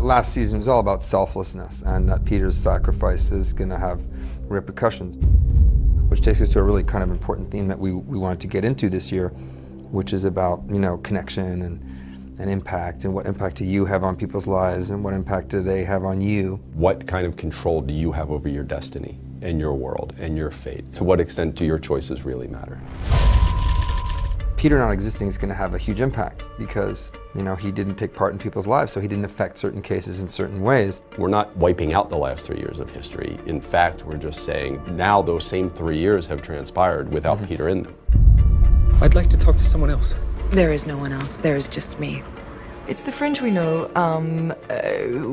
last season was all about selflessness and that Peter's sacrifice is going to have repercussions, which takes us to a really kind of important theme that we wanted to get into this year, which is about, you know, connection and impact, and what impact do you have on people's lives and what impact do they have on you. What kind of control do you have over your destiny and your world and your fate? To what extent do your choices really matter? Peter not existing is going to have a huge impact because, you know, he didn't take part in people's lives, so he didn't affect certain cases in certain ways. We're not wiping out the last 3 years of history. In fact, we're just saying now those same 3 years have transpired without Peter in them. I'd like to talk to someone else. There is no one else. There is just me. It's the Fringe we know,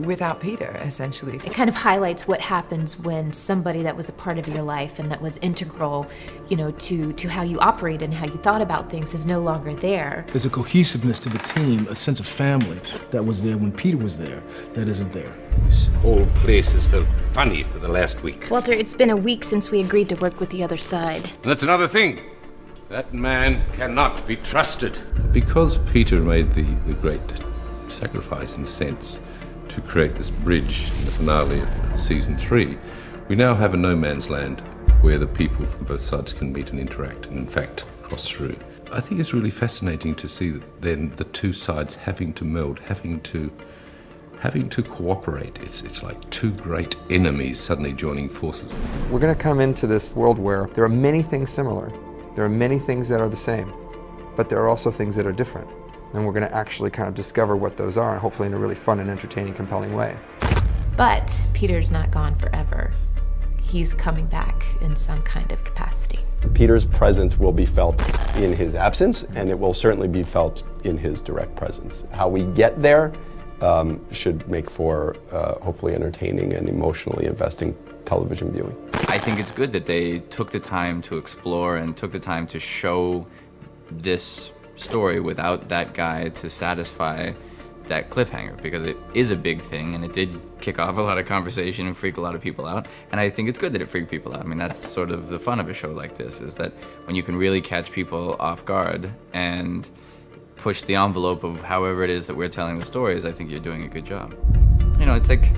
without Peter, essentially. It kind of highlights what happens when somebody that was a part of your life and that was integral, you know, to how you operate and how you thought about things is no longer there. There's a cohesiveness to the team, a sense of family that was there when Peter was there, that isn't there. This whole place has felt funny for the last week. Walter, it's been a week since we agreed to work with the other side. And that's another thing. That man cannot be trusted. Because Peter made the great sacrifice, in a sense, to create this bridge in the finale of season 3, we now have a no man's land where the people from both sides can meet and interact and, in fact, cross through. I think it's really fascinating to see that then the two sides having to meld, having to cooperate. It's like two great enemies suddenly joining forces. We're going to come into this world where there are many things similar. There are many things that are the same, but there are also things that are different. And we're going to actually kind of discover what those are, and hopefully in a really fun and entertaining, compelling way. But Peter's not gone forever. He's coming back in some kind of capacity. Peter's presence will be felt in his absence, and it will certainly be felt in his direct presence. How we get there should make for hopefully entertaining and emotionally investing television viewing. I think it's good that they took the time to explore and took the time to show this story without that guy to satisfy that cliffhanger, because it is a big thing and it did kick off a lot of conversation and freak a lot of people out, and I think it's good that it freaked people out. I mean, that's sort of the fun of a show like this, is that when you can really catch people off guard and push the envelope of however it is that we're telling the stories, I think you're doing a good job. You know, it's like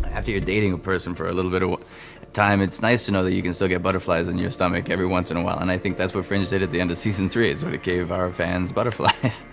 after you're dating a person for a little bit of time, it's nice to know that you can still get butterflies in your stomach every once in a while, and I think that's what Fringe did at the end of season 3. It's what it gave our fans butterflies.